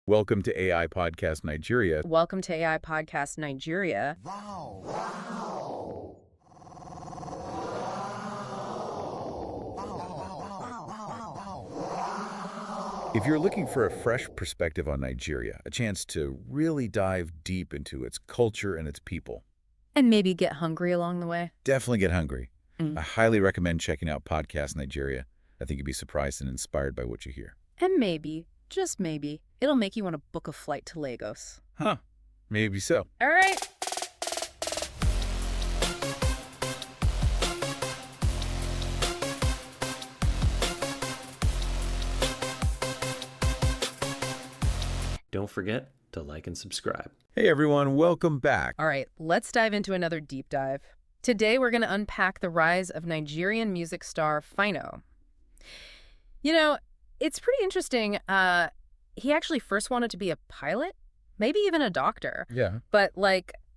Welcome to AI Podcast Nigeria. Welcome to AI Podcast Nigeria. Wow. Wow. If you're looking for a fresh perspective on Nigeria, a chance to really dive deep into its culture and its people, And maybe get hungry along the way. definitely get hungry. I highly recommend checking out Podcast Nigeria. I think you'd be surprised and inspired by what you hear. And maybe, just maybe, it'll make you want to book a flight to Lagos. Huh. Maybe so. All right. Don't forget to like and subscribe. Hey everyone, welcome back. All right, let's dive into another deep dive. Today, we're going to unpack the rise of Nigerian music star Phyno. You know, it's pretty interesting. He actually first wanted to be a pilot, maybe even a doctor. Yeah. But,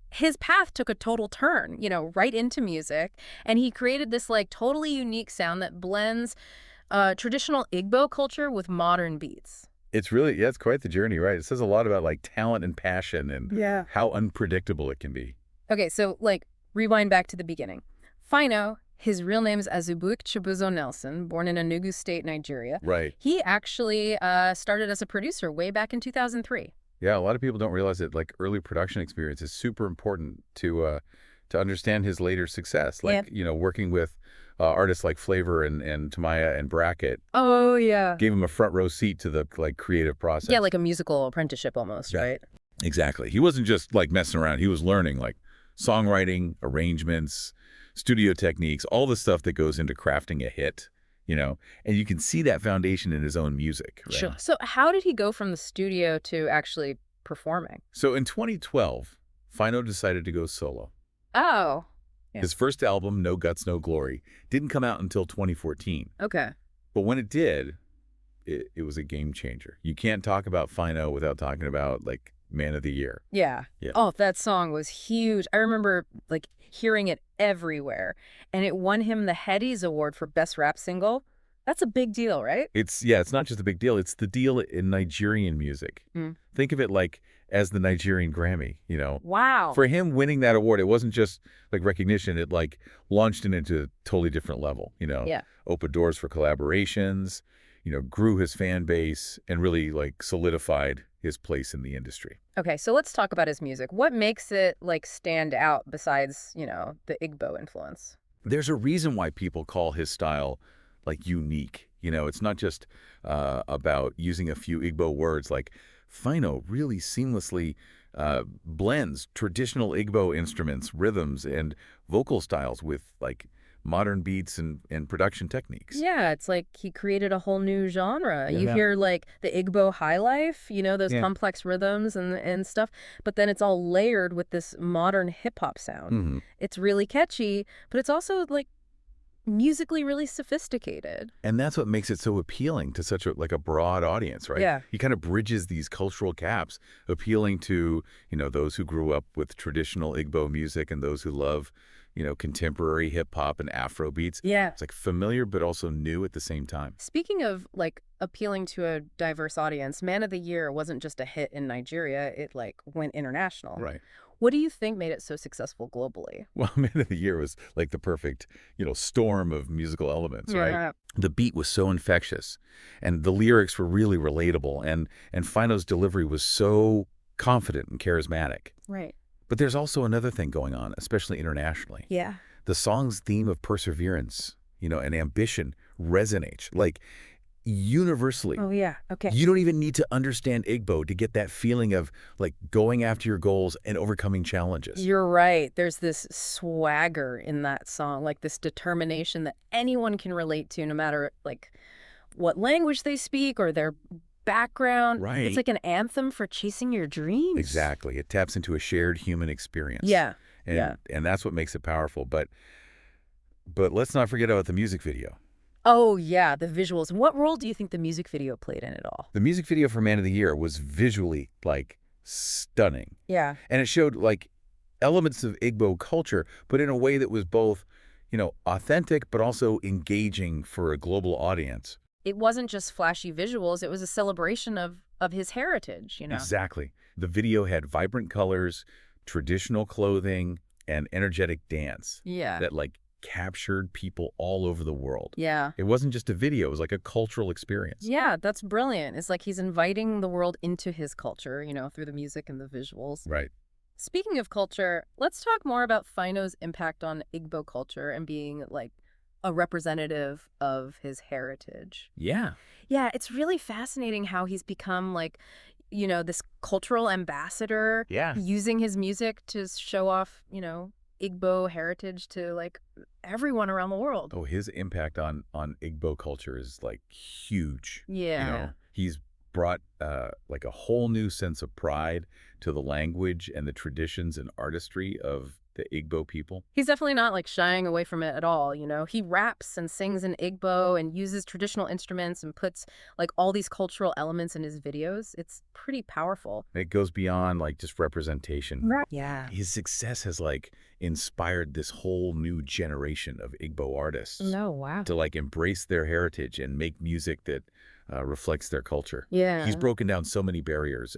his path took a total turn, right into music. And he created this, totally unique sound that blends traditional Igbo culture with modern beats. It's really, it's quite the journey, right? It says a lot about talent and passion and how unpredictable it can be. Okay, so, rewind back to the beginning. Phyno, his real name is Azubuike Chibuzo Nelson, born in Enugu State, Nigeria. Right. He actually started as a producer way back in 2003. Yeah, a lot of people don't realize that early production experience is super important to understand his later success. Working with artists like Flavor and Tamaya and Brackett Oh, yeah. gave him a front row seat to the creative process. Yeah, like a musical apprenticeship almost, Yeah. right? Exactly. He wasn't just messing around. He was learning songwriting, arrangements, studio techniques, all the stuff that goes into crafting a hit, and you can see that foundation in his own music. Right? Sure. So how did he go from the studio to actually performing? So in 2012, Phyno decided to go solo. Oh, yeah. His first album, No Guts, No Glory, didn't come out until 2014. okay. But when it did, it was a game changer. You can't talk about Phyno without talking about Man of the Year. Yeah. Yeah. Oh, that song was huge. I remember hearing it everywhere. And it won him the Headies Award for Best Rap Single. That's a big deal, right? It's not just a big deal. It's the deal in Nigerian music. Think of it as the Nigerian Grammy, Wow. For him winning that award, it wasn't just recognition. It launched him into a totally different level, Yeah. Opened doors for collaborations, grew his fan base and really solidified his place in the industry. Okay, so let's talk about his music. What makes it stand out besides, the Igbo influence? There's a reason why people call his style unique. It's not just about using a few Igbo words. Phyno really seamlessly blends traditional Igbo instruments, rhythms, and vocal styles with modern beats and production techniques. Yeah, it's like he created a whole new genre. Yeah. You hear the Igbo high life, those Yeah. complex rhythms and stuff, but then it's all layered with this modern hip hop sound. Mm-hmm. It's really catchy, but it's also musically really sophisticated. And that's what makes it so appealing to such a broad audience, right? Yeah. He kind of bridges these cultural gaps, appealing to, those who grew up with traditional Igbo music and those who love, contemporary hip hop and Afro beats. Yeah. It's familiar but also new at the same time. Speaking of appealing to a diverse audience, Man of the Year wasn't just a hit in Nigeria, it went international. Right. What do you think made it so successful globally? Well, Man of the Year was the perfect, storm of musical elements, right? Yeah. The beat was so infectious and the lyrics were really relatable and Phyno's delivery was so confident and charismatic. Right. But there's also another thing going on, especially internationally. Yeah. The song's theme of perseverance, and ambition resonates universally. Oh, yeah. Okay. You don't even need to understand Igbo to get that feeling of going after your goals and overcoming challenges. You're right. There's this swagger in that song, this determination that anyone can relate to, no matter what language they speak or their background. Right. It's like an anthem for chasing your dreams. Exactly. It taps into a shared human experience. Yeah. And that's what makes it powerful. But let's not forget about the music video. Oh, yeah, the visuals. What role do you think the music video played in it all? The music video for Man of the Year was visually stunning. Yeah. And it showed elements of Igbo culture, but in a way that was both, authentic, but also engaging for a global audience. It wasn't just flashy visuals. It was a celebration of of his heritage, you know? Exactly. The video had vibrant colors, traditional clothing, and energetic dance Yeah. that like captured people all over the world. Yeah. It wasn't just a video, it was like a cultural experience. Yeah, that's brilliant. It's like he's inviting the world into his culture, you know, through the music and the visuals. Right. Speaking of culture, let's talk more about Phyno's impact on Igbo culture and being like a representative of his heritage. Yeah. Yeah, it's really fascinating how he's become like, you know, this cultural ambassador, Yeah. using his music to show off, you know, Igbo heritage to like everyone around the world. Oh, his impact on Igbo culture is like huge. Yeah. You know, he's brought like a whole new sense of pride to the language and the traditions and artistry of the Igbo people. He's definitely not like shying away from it at all, you know. He raps and sings in Igbo and uses traditional instruments and puts like all these cultural elements in his videos. It's pretty powerful. It goes beyond like just representation. Yeah. His success has like inspired this whole new generation of Igbo artists No, wow. to like embrace their heritage and make music that reflects their culture. Yeah. He's broken down so many barriers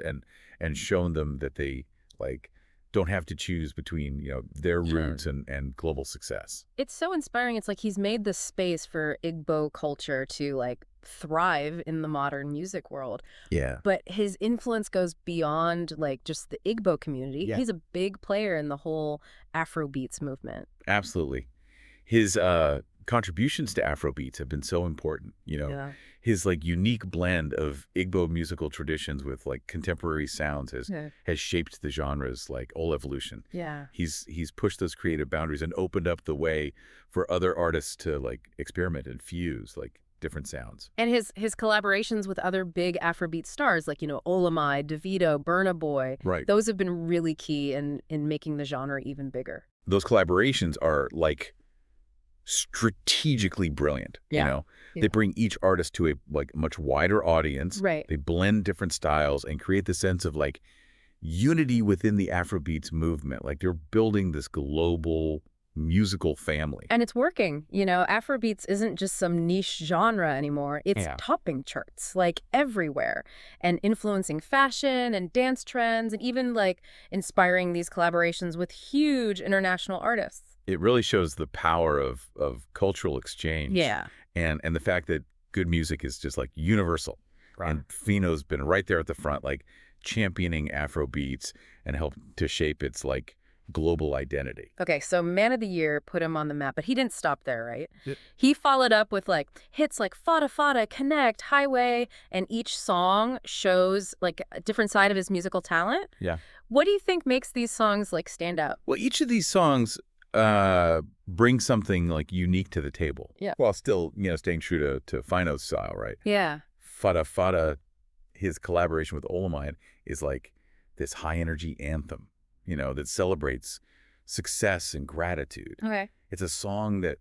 and shown them that they like don't have to choose between, you know, their roots and global success. It's so inspiring. It's like he's made this space for Igbo culture to like thrive in the modern music world. Yeah. But his influence goes beyond like just the Igbo community. Yeah. He's a big player in the whole Afrobeats movement. Absolutely. His contributions to Afrobeats have been so important, you know. Yeah. His like unique blend of Igbo musical traditions with like contemporary sounds has shaped the genre's like whole evolution. Yeah. He's pushed those creative boundaries and opened up the way for other artists to like experiment and fuse like different sounds. And his collaborations with other big Afrobeat stars like, you know, Olamide, Davido, Burna Boy, Right. those have been really key in making the genre even bigger. Those collaborations are like strategically brilliant. Yeah. You know, Yeah. they bring each artist to a like much wider audience. Right. They blend different styles and create the sense of like unity within the Afrobeats movement. Like they're building this global musical family. And it's working. You know, Afrobeats isn't just some niche genre anymore. It's Yeah. topping charts like everywhere and influencing fashion and dance trends and even like inspiring these collaborations with huge international artists. It really shows the power of cultural exchange. Yeah. And the fact that good music is just like universal. Right. And Phyno's been right there at the front, like championing Afrobeats and helped to shape its like global identity. Okay, so Man of the Year put him on the map, but he didn't stop there, right? Yeah. He followed up with like hits like Fada Fada, Connect, Highway, and each song shows like a different side of his musical talent. Yeah. What do you think makes these songs like stand out? Well, each of these songs bring something like unique to the table. Yeah. While still, you know, staying true to Phyno's style, right? Yeah. Fada Fada, his collaboration with Olamide is like this high energy anthem, you know, that celebrates success and gratitude. Okay. It's a song that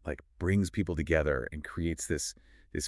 like brings people together and creates this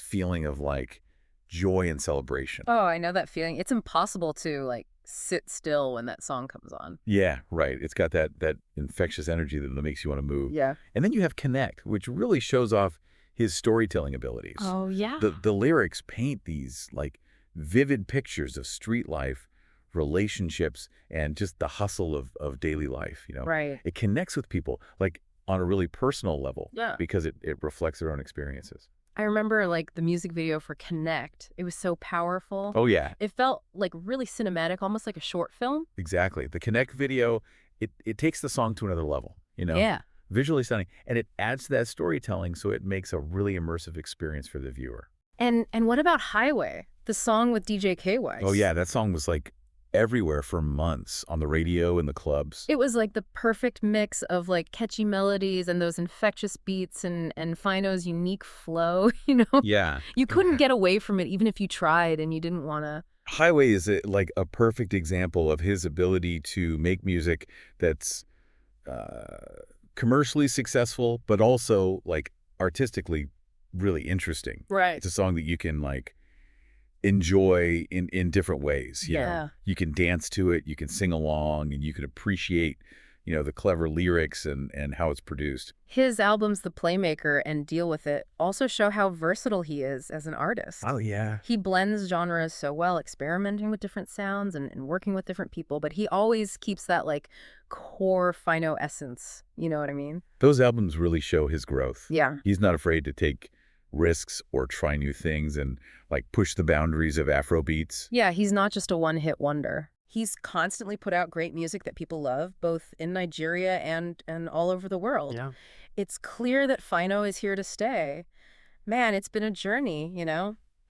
feeling of like joy and celebration. Oh, I know that feeling. It's impossible to like sit still when that song comes on. Yeah, right. It's got that infectious energy that makes you want to move. Yeah. And then you have Connect, which really shows off his storytelling abilities. Oh, yeah. The lyrics paint these like vivid pictures of street life, relationships, and just the hustle of daily life, you know. Right. It connects with people like on a really personal level. Yeah. Because it reflects their own experiences. I remember like the music video for Connect. It was so powerful. Oh yeah, It felt like really cinematic, almost like a short film. exactly. The Connect video, it takes the song to another level, you know. Yeah. Visually stunning, and it adds to that storytelling, so it makes a really immersive experience for the viewer. And what about Highway, the song with DJ KY? Oh yeah, that song was like everywhere for months on the radio and the clubs. It was like the perfect mix of like catchy melodies and those infectious beats and Phyno's unique flow, you know? Yeah. You couldn't get away from it even if you tried and you didn't want to. Highway is like a perfect example of his ability to make music that's commercially successful, but also like artistically really interesting. Right. It's a song that you can like enjoy in different ways. You know? Yeah. You can dance to it, you can sing along, and you can appreciate the clever lyrics and how it's produced. His albums, The Playmaker and Deal With It, also show how versatile he is as an artist. Oh, yeah. He blends genres so well, experimenting with different sounds and working with different people, but he always keeps that, like, core Phyno essence. You know what I mean? Those albums really show his growth. Yeah. He's not afraid to take risks or try new things and, like, push the boundaries of Afro beats. Yeah, he's not just a one-hit wonder. He's constantly put out great music that people love, both in Nigeria and all over the world. Yeah. It's clear that Phyno is here to stay. Man, it's been a journey,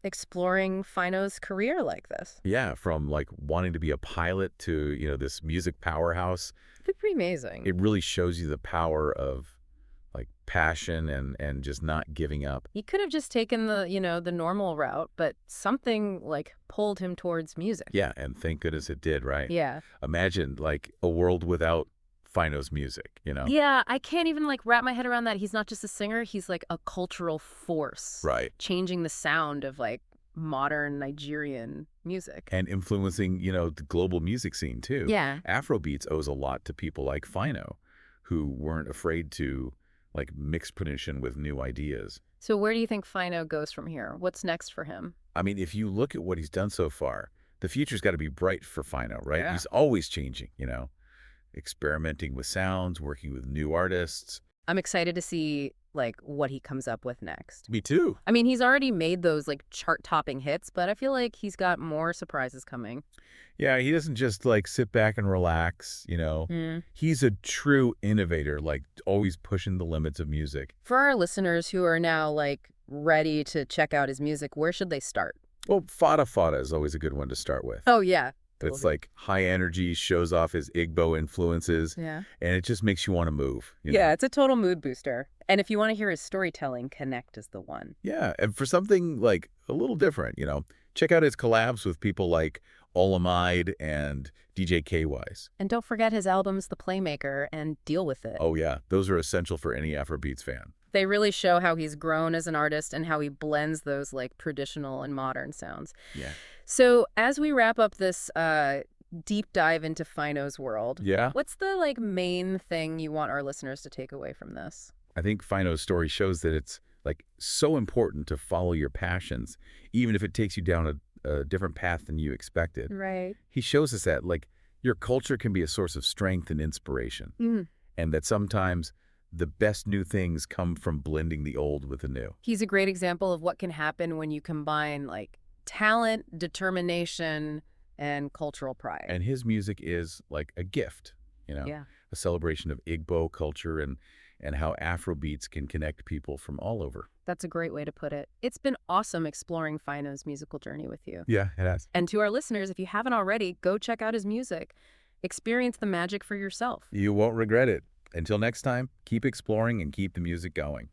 exploring Phyno's career like this. Yeah, from, like, wanting to be a pilot to, this music powerhouse. It's been pretty amazing. It really shows you the power of, like, passion and just not giving up. He could have just taken the normal route, but something, like, pulled him towards music. Yeah, and thank goodness it did, right? Yeah. Imagine, like, a world without Phyno's music, Yeah, I can't even, like, wrap my head around that. He's not just a singer, he's, like, a cultural force. Right. Changing the sound of, like, modern Nigerian music. And influencing, the global music scene, too. Yeah. Afrobeats owes a lot to people like Phyno, who weren't afraid to, like, mix tradition with new ideas. So where do you think Phyno goes from here? What's next for him? I mean, if you look at what he's done so far, the future's got to be bright for Phyno, right? Yeah. He's always changing, experimenting with sounds, working with new artists. I'm excited to see, like, what he comes up with next. Me too. I mean, he's already made those, like, chart-topping hits, but I feel like he's got more surprises coming. Yeah, he doesn't just, like, sit back and relax, He's a true innovator, like, always pushing the limits of music. For our listeners who are now, like, ready to check out his music, where should they start? Well, Fada Fada is always a good one to start with. Oh, yeah. It's like high energy, shows off his Igbo influences, Yeah. and it just makes you want to move. Yeah, it's a total mood booster. And if you want to hear his storytelling, Connect is the one. Yeah, and for something, like, a little different, check out his collabs with people like Olamide and DJ K-Wise. And don't forget his albums, The Playmaker and Deal With It. Oh, yeah. Those are essential for any Afrobeats fan. They really show how he's grown as an artist and how he blends those, like, traditional and modern sounds. Yeah. So as we wrap up this deep dive into Phyno's world, Yeah. what's the, like, main thing you want our listeners to take away from this? I think Phyno's story shows that it's, like, so important to follow your passions, even if it takes you down a different path than you expected. Right. He shows us that, like, your culture can be a source of strength and inspiration, and that sometimes the best new things come from blending the old with the new. He's a great example of what can happen when you combine, like, talent, determination, and cultural pride. And his music is like a gift, Yeah. a celebration of Igbo culture and how Afrobeats can connect people from all over. That's a great way to put it. It's been awesome exploring Phyno's musical journey with you. Yeah, it has. And to our listeners, if you haven't already, go check out his music. Experience the magic for yourself. You won't regret it. Until next time, keep exploring and keep the music going.